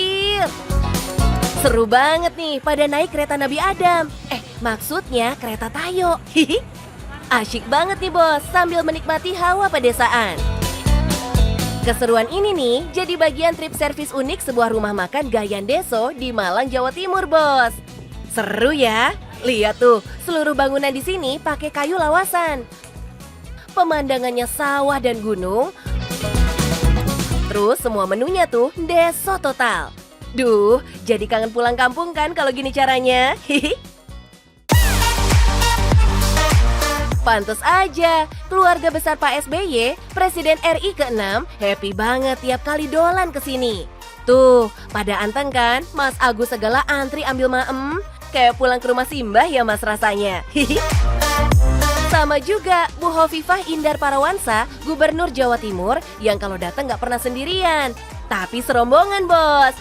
parkir. Seru banget nih pada naik kereta Nabi Adam. Maksudnya kereta Tayo. Hihi. Asyik banget nih bos sambil menikmati hawa pedesaan. Keseruan ini nih jadi bagian trip servis unik sebuah rumah makan Gayan Deso di Malang, Jawa Timur, bos. Seru ya? Lihat tuh, seluruh bangunan di sini pakai kayu lawasan. Pemandangannya sawah dan gunung. Terus semua menunya tuh deso total. Duh, jadi kangen pulang kampung kan kalau gini caranya? Hihi. Pantes aja, keluarga besar Pak SBY, Presiden RI ke-6, happy banget tiap kali dolan ke sini. Tuh, pada anteng kan, Mas Agus segala antri ambil maem. Kayak pulang ke rumah Simbah ya mas rasanya. Hihi. Sama juga Bu Hovifah Indar Parawansa, Gubernur Jawa Timur, yang kalau datang nggak pernah sendirian, tapi serombongan bos.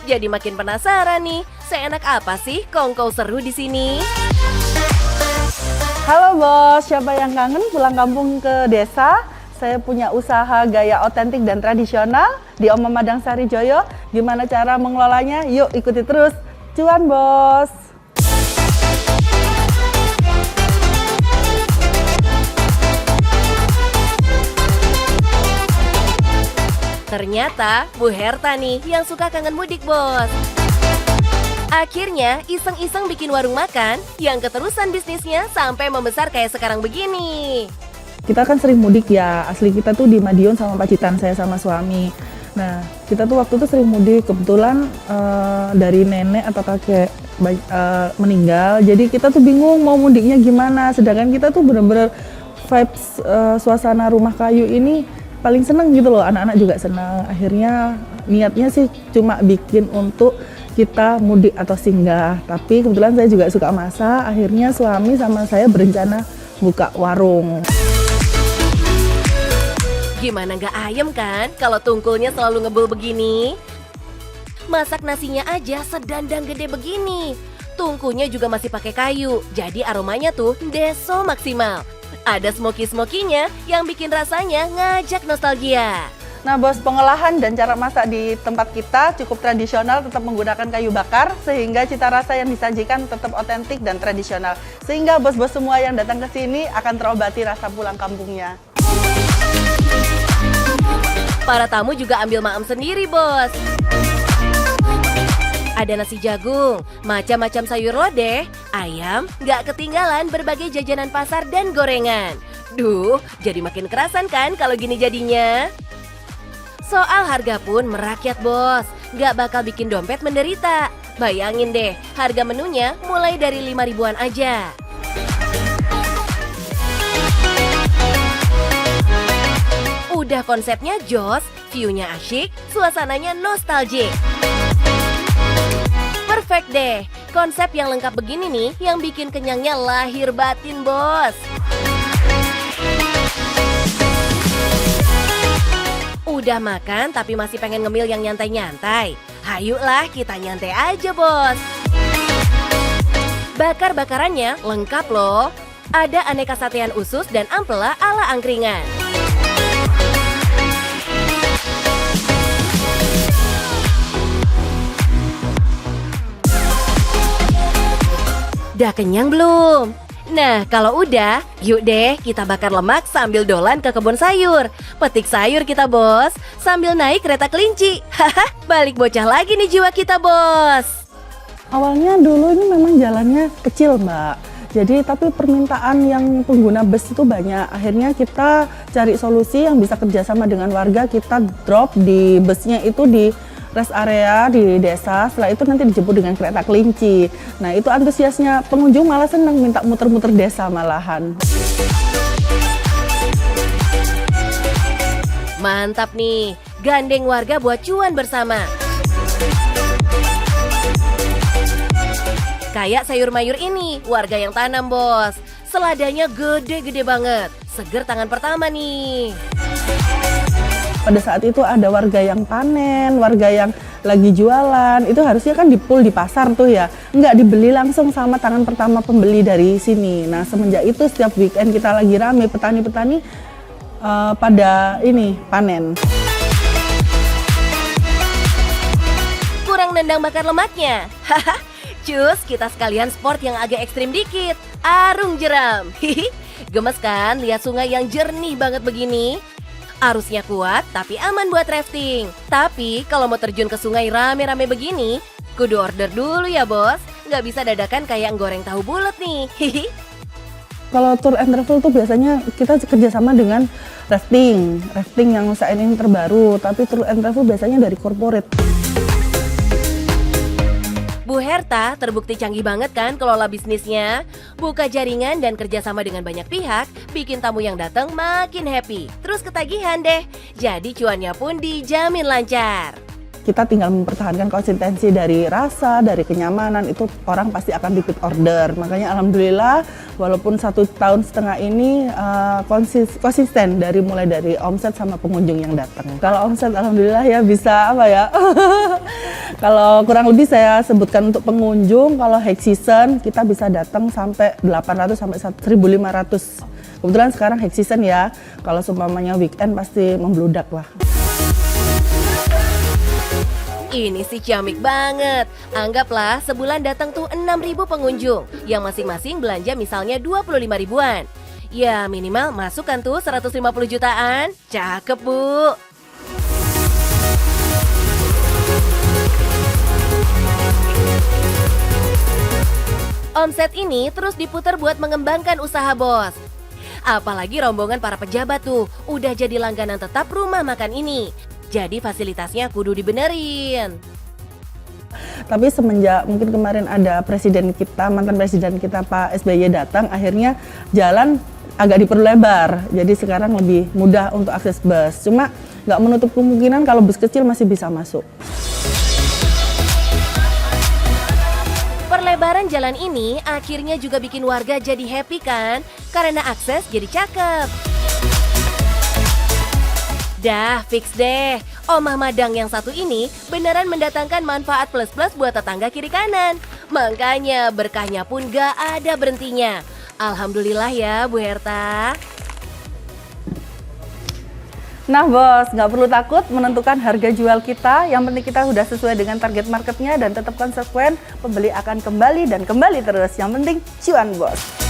Jadi makin penasaran nih, seenak apa sih kongkow seru di sini? Halo bos, siapa yang kangen pulang kampung ke desa? Saya punya usaha gaya otentik dan tradisional di Oma Madang Sarijoyo. Gimana cara mengelolanya? Yuk ikuti terus. Cuan bos. Ternyata Bu Herta nih yang suka kangen mudik bos. Akhirnya iseng-iseng bikin warung makan yang keterusan bisnisnya sampai membesar kayak sekarang begini. Kita kan sering mudik ya, asli kita tuh di Madiun sama Pacitan, saya sama suami. Nah, kita tuh waktu itu sering mudik, kebetulan dari nenek atau kakek meninggal, jadi kita tuh bingung mau mudiknya gimana, sedangkan kita tuh bener-bener vibes suasana rumah kayu ini paling seneng gitu loh, anak-anak juga seneng. Akhirnya niatnya sih cuma bikin untuk kita mudik atau singgah, tapi kebetulan saya juga suka masak, akhirnya suami sama saya berencana buka warung. Gimana nggak ayem kan kalau tungkulnya selalu ngebul begini? Masak nasinya aja sedandang gede begini. Tungkunya juga masih pakai kayu, jadi aromanya tuh deso maksimal. Ada smoky-smokinya yang bikin rasanya ngajak nostalgia. Nah bos, pengolahan dan cara masak di tempat kita cukup tradisional, tetap menggunakan kayu bakar, sehingga cita rasa yang disajikan tetap otentik dan tradisional. Sehingga bos-bos semua yang datang ke sini akan terobati rasa pulang kampungnya. Para tamu juga ambil maem sendiri bos. Ada nasi jagung, macam-macam sayur lodeh, ayam, nggak ketinggalan berbagai jajanan pasar dan gorengan. Duh, jadi makin kerasan kan kalau gini jadinya? Soal harga pun merakyat bos, nggak bakal bikin dompet menderita. Bayangin deh, harga menunya mulai dari 5 ribuan aja. Udah konsepnya jos, view-nya asyik, suasananya nostalgic. Perfect deh, konsep yang lengkap begini nih yang bikin kenyangnya lahir batin bos. Udah makan tapi masih pengen ngemil yang nyantai-nyantai? Hayuklah kita nyantai aja bos. Bakar-bakarannya lengkap loh. Ada aneka satean usus dan ampela ala angkringan. Udah kenyang belum? Nah, kalau udah, yuk deh kita bakar lemak sambil dolan ke kebun sayur. Petik sayur kita bos, sambil naik kereta kelinci. Haha, balik bocah lagi nih jiwa kita bos. Awalnya dulu ini memang jalannya kecil mbak. Jadi tapi permintaan yang pengguna bus itu banyak. Akhirnya kita cari solusi yang bisa kerjasama dengan warga. Kita drop di busnya itu di rest area di desa, setelah itu nanti dijemput dengan kereta kelinci. Nah itu antusiasnya pengunjung malah senang minta muter-muter desa malahan. Mantap nih, gandeng warga buat cuan bersama. Kayak sayur mayur ini, warga yang tanam bos. Seladanya gede-gede banget, seger tangan pertama nih. Pada saat itu ada warga yang panen, warga yang lagi jualan, itu harusnya kan di-pull di pasar tuh ya, nggak dibeli langsung sama tangan pertama pembeli dari sini. Nah semenjak itu setiap weekend kita lagi rame, petani-petani pada ini panen. Kurang nendang bakar lemaknya. Haha, cus, kita sekalian sport yang agak ekstrim dikit. Arung jeram. Hihi, gemes kan lihat sungai yang jernih banget begini? Arusnya kuat tapi aman buat rafting. Tapi kalau mau terjun ke sungai rame-rame begini, kudu order dulu ya bos. Nggak bisa dadakan kayak goreng tahu bulat nih. Hihi. Kalau tour and travel tuh biasanya kita kerjasama dengan rafting yang saat ini terbaru. Tapi tour and travel biasanya dari corporate. Bu Herta terbukti canggih banget kan kelola bisnisnya. Buka jaringan dan kerjasama dengan banyak pihak, bikin tamu yang datang makin happy. Terus ketagihan deh, jadi cuannya pun dijamin lancar. Kita tinggal mempertahankan konsistensi dari rasa, dari kenyamanan, itu orang pasti akan repeat order. Makanya alhamdulillah walaupun 1,5 tahun ini konsisten mulai dari omset sama pengunjung yang datang. Kalau omset alhamdulillah ya bisa apa ya, kalau kurang lebih saya sebutkan untuk pengunjung, kalau high season kita bisa datang sampai 800 sampai 1.500. Kebetulan sekarang high season ya, kalau seumpamanya weekend pasti membludak lah. Ini sih ciamik banget. Anggaplah sebulan datang tuh 6.000 pengunjung yang masing-masing belanja misalnya 25 ribuan. Ya minimal masuk kan tuh 150 jutaan. Cakep bu. Omset ini terus diputar buat mengembangkan usaha bos. Apalagi rombongan para pejabat tuh udah jadi langganan tetap rumah makan ini. Jadi fasilitasnya kudu dibenerin. Tapi semenjak mungkin kemarin ada presiden kita, mantan presiden kita Pak SBY datang, akhirnya jalan agak diperlebar. Jadi sekarang lebih mudah untuk akses bus. Cuma nggak menutup kemungkinan kalau bus kecil masih bisa masuk. Perlebaran jalan ini akhirnya juga bikin warga jadi happy kan? Karena akses jadi cakep. Dah, fix deh. Omah Madang yang satu ini beneran mendatangkan manfaat plus-plus buat tetangga kiri kanan. Makanya berkahnya pun gak ada berhentinya. Alhamdulillah ya Bu Herta. Nah bos, nggak perlu takut menentukan harga jual kita. Yang penting kita udah sesuai dengan target marketnya dan tetap konsekuen. Pembeli akan kembali dan kembali terus. Yang penting cuan bos.